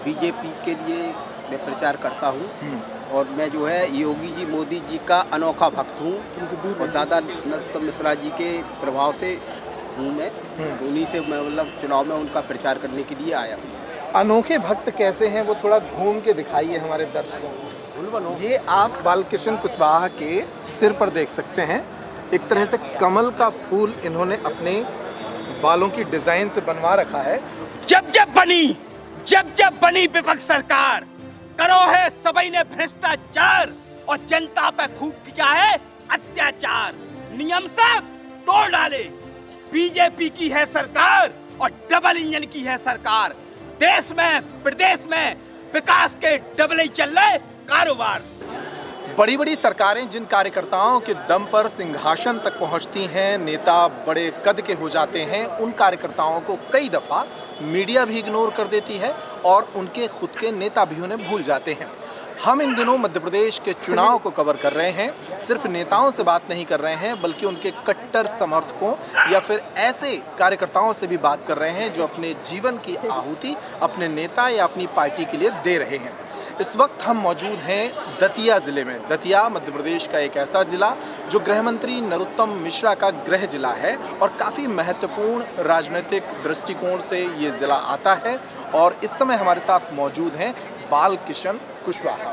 BJP के लिए मैं प्रचार करता हूँ और मैं जो है योगी जी मोदी जी का अनोखा भक्त हूँ और दादा नरोत्तम मिश्रा जी के प्रभाव से हूँ मैं, तो उन्हीं से मैं मतलब चुनाव में उनका प्रचार करने के लिए आया हूँ। अनोखे भक्त कैसे हैं वो थोड़ा घूम के दिखाइए हमारे दर्शकों को। ये आप बालकृष्ण कुशवाहा के सिर पर देख सकते हैं, एक तरह से कमल का फूल इन्होंने अपने बालों की डिजाइन से बनवा रखा है। जब जब बनी विपक्ष सरकार, करो है सबई ने भ्रष्टाचार और जनता पे खूब किया है अत्याचार। नियम सब तोड़ डाले, बीजेपी की है सरकार और डबल इंजन की है सरकार। देश में प्रदेश में विकास के डबल ही चल रहे कारोबार। बड़ी बड़ी सरकारें जिन कार्यकर्ताओं के दम पर सिंहासन तक पहुंचती हैं, नेता बड़े कद के हो जाते हैं, उन कार्यकर्ताओं को कई दफ़ा मीडिया भी इग्नोर कर देती है और उनके खुद के नेता भी उन्हें भूल जाते हैं। हम इन दिनों मध्य प्रदेश के चुनाव को कवर कर रहे हैं। सिर्फ नेताओं से बात नहीं कर रहे हैं, बल्कि उनके कट्टर समर्थकों या फिर ऐसे कार्यकर्ताओं से भी बात कर रहे हैं जो अपने जीवन की आहुति अपने नेता या अपनी पार्टी के लिए दे रहे हैं। इस वक्त हम मौजूद हैं दतिया ज़िले में। दतिया मध्य प्रदेश का एक ऐसा ज़िला जो गृह मंत्री नरोत्तम मिश्रा का गृह जिला है और काफ़ी महत्वपूर्ण राजनीतिक दृष्टिकोण से ये ज़िला आता है। और इस समय हमारे साथ मौजूद हैं बालकृष्ण कुशवाहा।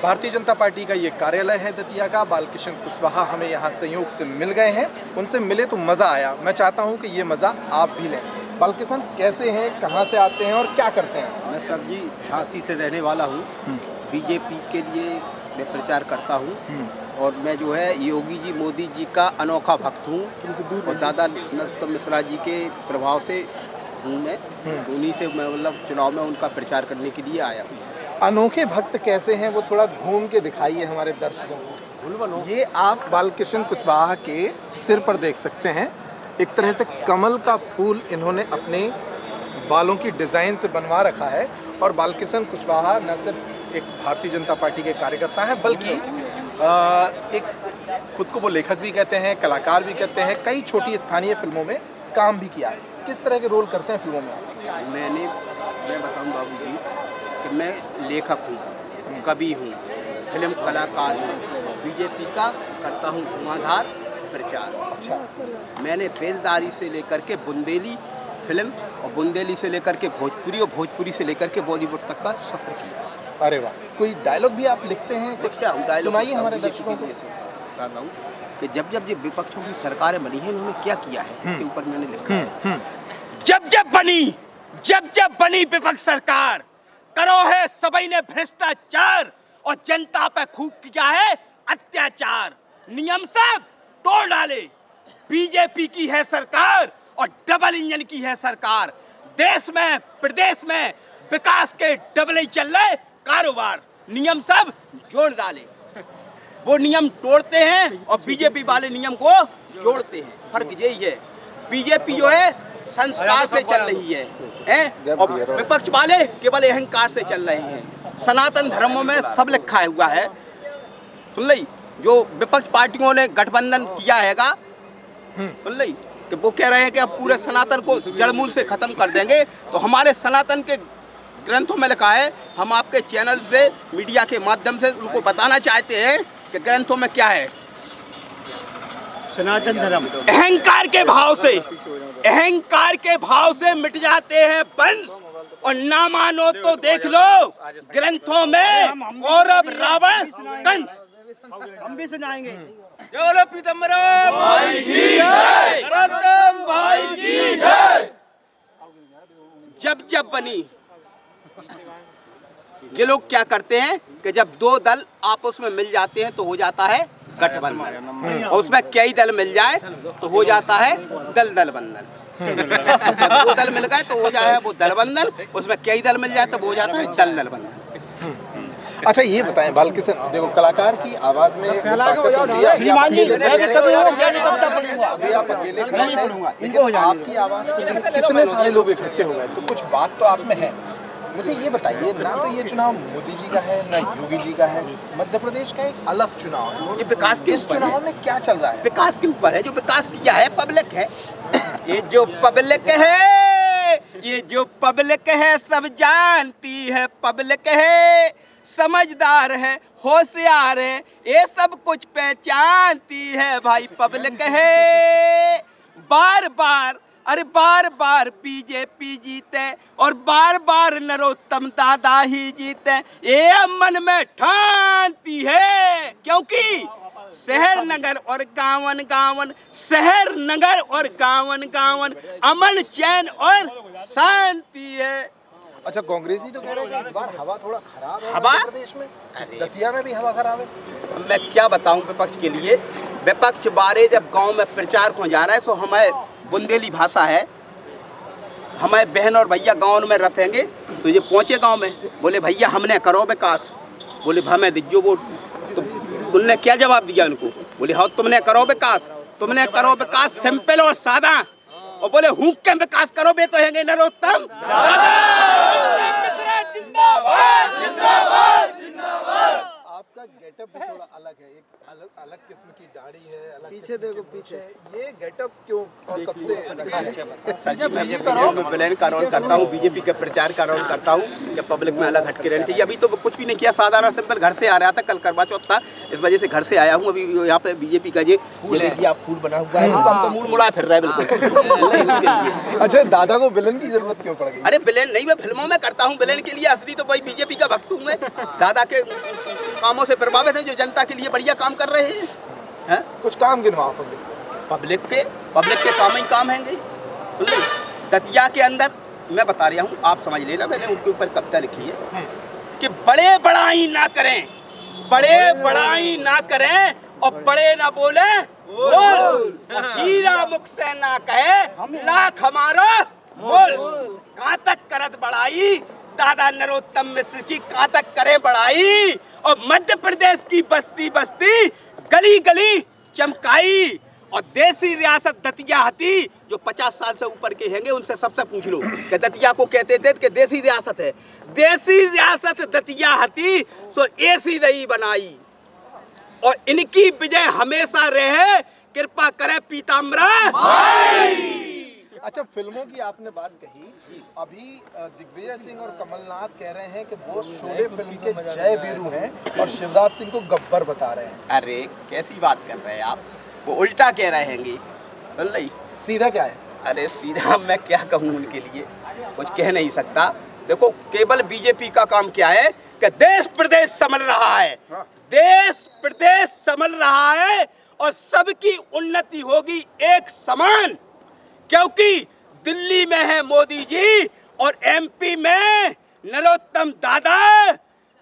भारतीय जनता पार्टी का ये कार्यालय है दतिया का। बालकृष्ण कुशवाहा हमें यहाँ संयोग से मिल गए हैं, उनसे मिले तो मज़ा आया। मैं चाहता हूँ कि ये मज़ा आप भी लें। बालकृष्ण कैसे हैं, कहाँ से आते हैं और क्या करते हैं? मैं सर जी झांसी से रहने वाला हूँ। बीजेपी के लिए मैं प्रचार करता हूँ और मैं जो है योगी जी मोदी जी का अनोखा भक्त हूँ और दादा नरोत्तम मिश्रा जी के प्रभाव से हूँ मैं, तो उन्हीं से मैं मतलब चुनाव में उनका प्रचार करने के लिए आया हूँ। अनोखे भक्त कैसे हैं वो थोड़ा घूम के दिखाइए हमारे दर्शकों को। ये आप बालकृष्ण कुशवाहा के सिर पर देख सकते हैं, एक तरह से कमल का फूल इन्होंने अपने बालों की डिज़ाइन से बनवा रखा है। और बालकृष्ण कुशवाहा न सिर्फ एक भारतीय जनता पार्टी के कार्यकर्ता हैं, बल्कि एक खुद को वो लेखक भी कहते हैं, कलाकार भी कहते हैं। कई छोटी स्थानीय फिल्मों में काम भी किया है। किस तरह के रोल करते हैं फिल्मों में? मैं बताऊं बाबू जी कि मैं लेखक हूँ, कवि हूँ, फिल्म कलाकार हूँ, बीजेपी का करता हूँ धुआंधार प्रचार। अच्छा। मैंने बेलदारी से लेकर के बुंदेली फिल्म और बुंदेली से लेकर के भोजपुरी और भोजपुरी से लेकर के बॉलीवुड तक का सफर किया। अरे वाह। कोई डायलॉग भी आप लिखते हैं? कुछ क्या डायलॉग सुनाइए हमारे दर्शकों को। बताता हूँ कि जब जब ये विपक्षों की सरकारें बनी हैं उन्होंने क्या किया है, इसके ऊपर मैंने लिखा है। जब जब बनी विपक्ष सरकार, करो है सबई ने भ्रष्टाचार और जनता पे खूब किया है अत्याचार। नियम सब तोड़ डाले, बीजेपी की है सरकार और डबल इंजन की है सरकार। देश में प्रदेश में विकास के डबल ही चल रहे कारोबार। नियम सब जोड़ डाले, वो नियम तोड़ते हैं और बीजेपी वाले नियम को जोड़ते हैं। फर्क यही है, बीजेपी जो है संस्कार से चल रही है और विपक्ष वाले केवल अहंकार से चल रहे हैं। सनातन धर्मों में सब लिखा हुआ है, सुन ली, जो विपक्ष पार्टियों ने गठबंधन किया हैगा, सुन ली, कि वो कह रहे हैं कि अब पूरे सनातन को जड़मूल से खत्म कर देंगे। तो हमारे सनातन के ग्रंथों में लिखा है, हम आपके चैनल से मीडिया के माध्यम से उनको बताना चाहते हैं कि ग्रंथों में क्या है। सनातन धर्म अहंकार के भाव से मिट जाते हैं वंश और ना मानो तो देख लो ग्रंथों में कौरव रावण कंस। हम भी सुनाएंगे। बोलो पीताम्बरम भाई की जय, नरोत्तम भाई की जय। जब बनी, ये लोग क्या करते हैं कि जब दो दल आपस में मिल जाते हैं तो हो जाता है गठबंधन, और उसमें कई दल मिल जाए तो हो जाता है दल बंधन। जब दो दल मिल गए तो हो जाए वो दल बंधन, उसमें कई दल मिल जाए तो वो हो जाता है दल बंधन। अच्छा ये बताएं बालकृष्ण, देखो कलाकार की आवाज में कितने सारे लोग इकट्ठे हो गए, तो कुछ बात तो आप में है। मुझे ये बताइए, ना तो ये चुनाव मोदी जी का है ना योगी जी का है, मध्य प्रदेश का एक अलग चुनाव है। ये विकास के इस चुनाव में क्या चल रहा है? विकास के ऊपर है। जो विकास किया है पब्लिक है, ये जो पब्लिक है ये जो पब्लिक है सब जानती है, पब्लिक है समझदार है, होशियार है, ये सब कुछ पहचानती है भाई। पब्लिक है बार बार, अरे बार बार बीजेपी जीते और बार बार नरोत्तम दादा ही जीते, ये मन में ठानती है। क्योंकि शहर नगर और गावन गावन, शहर नगर और गावन गावन अमन चैन और शांति है। अच्छा, कांग्रेसी तो कह रहे हैं कि इस बार हवा थोड़ा खराब है हवा? मध्य प्रदेश में, दतिया में भी हवा खराब है। मैं क्या बताऊं विपक्ष के लिए। विपक्ष बारे जब गांव में प्रचार को जा रहा है, तो हमारे बुंदेली भाषा है, हमारे बहन और भैया गांव में रहेंगे, तो ये पहुंचे गांव में, बोले भैया हमने करो विकास, बोले हमें दीजिए वोट। तो उनने क्या जवाब दिया उनको, बोले हाँ तुमने करो विकास, तुमने करो विकास सिंपल और सादा, और बोले हुक के विकास करो बे तो हैंगे नरोत्तम आपका गेटअप भी थोड़ा अलग है, एक अलग अलग किस्म की दाढ़ी है, अलग पीछे देखो पीछे, ये गेटअप क्यों और कब से सर जी, मैं वीडियो में विलेन का रोल करता हूँ, बीजेपी के प्रचार का रोल करता हूँ कि पब्लिक में अलग हटके रहना चाहिए। अभी तो कुछ भी नहीं किया, साधारण सिंपल घर से आ रहा था, कल करवा चौथ था, इस वजह से घर से आया हूँ। अभी यहाँ पे बीजेपी का ये देखिए आप फूल बना हुआ है, हम तो मूड मुड़ा फिर रहा है बिल्कुल। अच्छा, दादा को विलन की जरूरत क्यों पड़ गई? अरे विलेन नहीं, मैं फिल्मों में करता हूँ विलेन के लिए, असली तो भाई बीजेपी का भक्त हूँ मैं। दादा के कामों से प्रभावित है, जो जनता के लिए बढ़िया काम कर रहे हैं। कुछ काम गिनवाओ पब्लिक के काम ही काम हैंगे। दतिया के अंदर मैं बता रहा हूँ, आप समझ लेना, मैंने उनके ऊपर कविता लिखी है कि बड़े बड़ाई ना करें, बड़े बड़ाई ना करें और बड़े ना बोले बोल, हीरा मुख से ना कहे लाख हमारा मोल। कहाँ तक करत बड़ाई दादा नरोत्तम मिश्र की, कहाँ तक करें बड़ाई, और मध्य प्रदेश की बस्ती बस्ती गली गली चमकाई। और देसी रियासत दतिया हती, जो 50 साल से ऊपर के हैंगे उनसे सबसे पूछ लो कि दतिया को कहते थे कि देसी रियासत है, देसी रियासत दतिया हती, सो ऐसी दही बनाई। और इनकी विजय हमेशा रहे, कृपा करे पीताम्बरा। अच्छा, फिल्मों की आपने बात कही, अभी दिग्विजय सिंह और कमलनाथ कह रहे हैं कि वो शोले फिल्म के जय वीरू हैं और शिवराज सिंह को गब्बर बता रहे हैं। अरे कैसी बात कर रहे हैं आप, वो उल्टा कह रहे हैंगे। सुन ली सीधा क्या है? अरे सीधा मैं क्या कहूँ उनके लिए, कुछ कह नहीं सकता। देखो केवल बीजेपी का काम क्या है कि देश प्रदेश संभल रहा है, देश प्रदेश संभल रहा है और सबकी उन्नति होगी एक समान। क्योंकि दिल्ली में है मोदी जी और एमपी में नरोत्तम दादा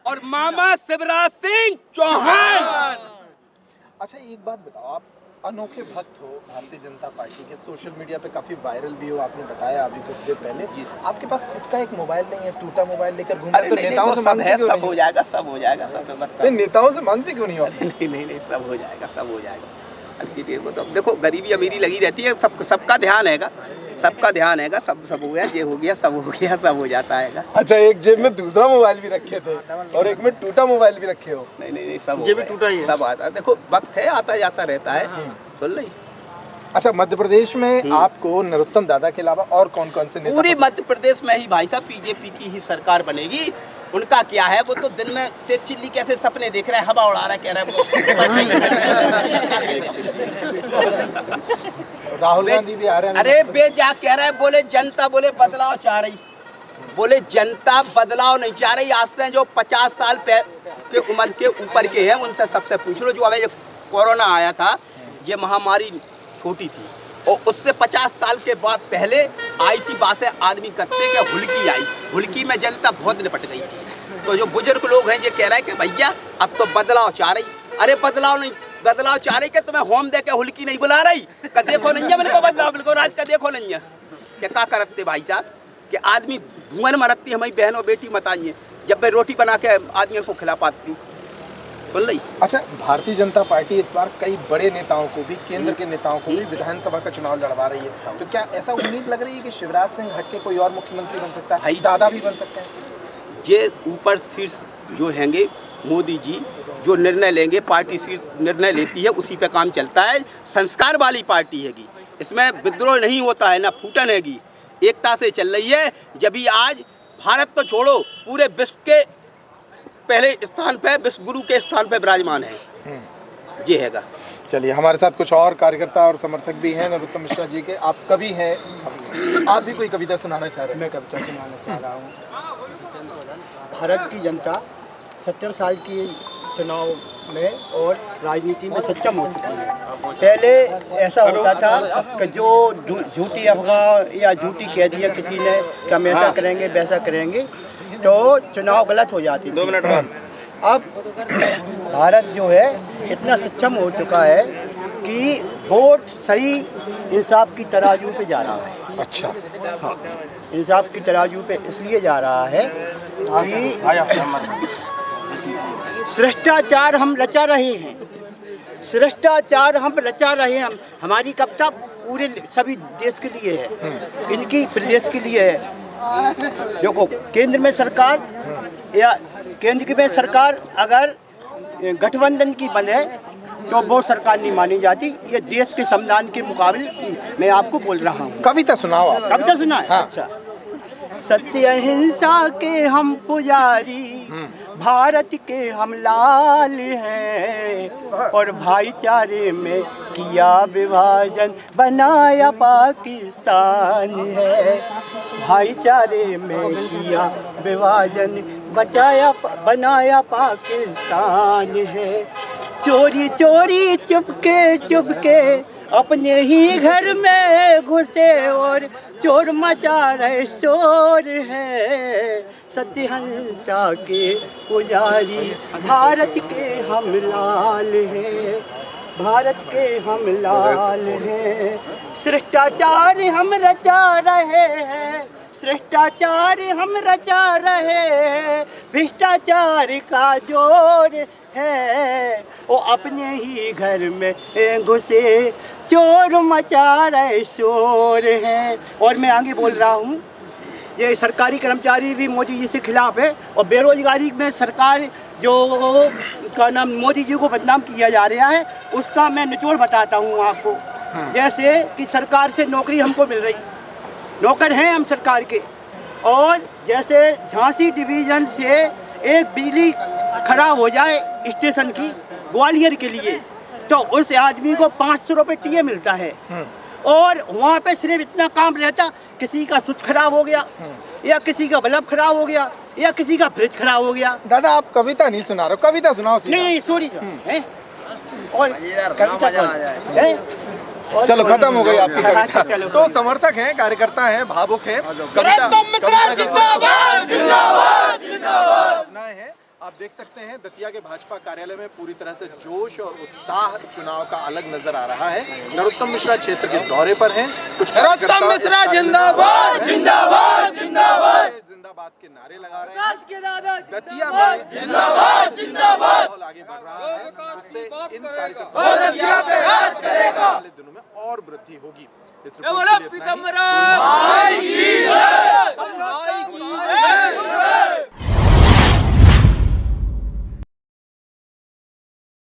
और मामा शिवराज सिंह चौहान। अच्छा, एक बात बताओ, आप अनोखे भक्त हो भारतीय जनता पार्टी के, सोशल मीडिया पे काफी वायरल भी हो, आपने बताया अभी कुछ देर पहले। जी, आपके पास खुद का एक मोबाइल नहीं है, टूटा मोबाइल लेकर घूमते हैं, तो नेताओं से मांगते क्यों नहीं? सब हो जाएगा, सब हो जाएगा, सब व्यवस्था। नेताओं से मांगते क्यों नहीं हो? नहीं, सब हो जाएगा, सब हो जाएगा। वो तो देखो गरीबी अमीरी लगी रहती है, सबका ध्यान हैगा, सबका ध्यान हैगा, सब हो गया, ये हो गया, सब हो गया, सब हो जाता है। अच्छा, एक जेब में दूसरा मोबाइल भी रखे थे और एक में टूटा मोबाइल भी रखे हो? नहीं, सब ये भी टूटा ही है, सब आता है। देखो वक्त है, आता जाता रहता है। सुन ली। अच्छा, मध्य प्रदेश में आपको नरोत्तम दादा के अलावा और कौन कौन से नेता? पूरी मध्य प्रदेश में ही भाई साहब बीजेपी की ही सरकार बनेगी। उनका क्या है, वो तो दिन में से चिल्ली कैसे सपने देख रहा है, हवा उड़ा रहा है, कह रहा है राहुल गांधी भी आ रहे हैं। अरे बेजा कह रहा है, बोले जनता बोले बदलाव चाह रही, बोले जनता बदलाव नहीं चाह रही। आज से जो 50 साल के उम्र के ऊपर के हैं उनसे सबसे पूछ लो। जो अभी जो कोरोना आया था, ये महामारी छोटी थी और उससे 50 साल के बाद पहले आई थी बातें आदमी करते कि हुल्की आई, हुल्की में जनता बहुत निपट गई थी। तो जो बुजुर्ग लोग हैं ये कह रहे हैं कि भैया अब तो बदलाव चाह रही। अरे बदलाव नहीं, बदलाव चाह रही कि तुम्हें होम दे के हुल्की नहीं बुला रही, का देखो नहीं है बिल्कुल बदलाव, बिल्कुल राज का देखो नहीं है क्या करते भाई साहब कि आदमी धुआं में रखती, हमारी बहन और बेटी मत आइए जब वे रोटी बना के आदमियों को खिला पाती। बोल रही। अच्छा, भारतीय जनता पार्टी इस बार कई बड़े नेताओं को भी, केंद्र के नेताओं को भी विधानसभा का चुनाव लड़वा रही है, तो क्या ऐसा उम्मीद लग रही है कि शिवराज सिंह हटके कोई और मुख्यमंत्री बन सकता है, दादा भी बन सकते हैं? ये ऊपर शीर्ष जो हैंगे मोदी जी जो निर्णय लेंगे, पार्टी शीर्ष निर्णय लेती है, उसी पे काम चलता है। संस्कार वाली पार्टी हैगी, इसमें विद्रोह नहीं होता है, ना फूटन हैगी। एकता से चल रही है, जब ही आज भारत तो छोड़ो पूरे विश्व के पहले स्थान पे, विश्व गुरु के स्थान पे विराजमान है। ये हैगा। चलिए, हमारे साथ कुछ और कार्यकर्ता और समर्थक भी हैं नरोत्तम मिश्रा जी के। आप कवि हैं, आप भी कोई कविता सुनाना चाह रहे हैं? मैं कविता सुनाना चाह रहा हूँ। भारत की जनता 70 साल की चुनाव में और राजनीति में सक्षम हो चुकी है। पहले ऐसा होता था कि जो झूठी अफवाह या झूठी कह दिया किसी ने कि हम ऐसा करेंगे वैसा करेंगे, तो चुनाव गलत हो जाती थी। 2 मिनट बाद अब भारत जो है इतना सक्षम हो चुका है कि वोट सही इंसाफ की तराजू पे जा रहा है। अच्छा, हाँ, इंसाफ की तराजू पे इसलिए जा रहा है कि भ्रष्टाचार हम रचा रहे हैं, भ्रष्टाचार हम रचा रहे हैं। हमारी कविता पूरे सभी देश के लिए है, इनकी प्रदेश के लिए है। देखो, केंद्र में सरकार या केंद्र में सरकार अगर गठबंधन की बने तो वो सरकार नहीं मानी जाती। ये देश के संविधान के मुकाबले मैं आपको बोल रहा हूँ। कविता सुनाओ आप। कविता सुना है? हाँ। अच्छा। सत्य अहिंसा के हम पुजारी, भारत के हम लाल हैं, और भाईचारे में किया विभाजन बनाया पाकिस्तान है। भाईचारे में किया विभाजन बनाया पाकिस्तान है। चोरी चोरी चुपके चुपके अपने ही घर में घुसे और चोर मचा रहे शोर है। सत्य अहिंसा के पुजारी, भारत के हम लाल हैं, भारत के हम लाल हैं। भ्रष्टाचार हम रचा रहे हैं, भ्रष्टाचार हम रचा रहे हैं। भ्रष्टाचार का जोर है, वो अपने ही घर में घुसे चोर मचा रहे शोर हैं। और मैं आगे बोल रहा हूँ, ये सरकारी कर्मचारी भी मोदी जी से खिलाफ है, और बेरोजगारी में सरकार जो का नाम मोदी जी को बदनाम किया जा रहा है, उसका मैं निचोड़ बताता हूँ आपको। जैसे कि सरकार से नौकरी हमको मिल रही, नौकर हैं हम सरकार के, और जैसे झांसी डिवीज़न से एक बिजली खराब हो जाए स्टेशन की ग्वालियर के लिए, तो उस आदमी को 500 रुपये टीए मिलता है। और वहाँ पे सिर्फ इतना काम रहता, किसी का स्विच खराब हो गया, या किसी का बल्ब खराब हो गया, या किसी का फ्रिज खराब हो गया। दादा, आप कविता नहीं सुना रहे हो, कविता सुनाओ। नहीं, सॉरी। और कविता चलो, खत्म हो गई आपकी कविता। चलो, तो समर्थक हैं, कार्यकर्ता हैं, भावुक हैं, कविता है। आप देख सकते हैं दतिया के भाजपा कार्यालय में पूरी तरह से जोश और उत्साह चुनाव का अलग नजर आ रहा है। नरोत्तम मिश्रा क्षेत्र के दौरे पर हैं। कुछ नरोत्तम मिश्रा जिंदाबाद जिंदाबाद जिंदाबाद जिंदाबाद के नारे लगा रहे हैं। दतिया में जिंदाबाद जिंदाबाद आगे बढ़ रहा है, जिससे इन कार्यकर्ताओं दिनों में और वृद्धि होगी। इस रिपोर्ट के लिए इतना ही।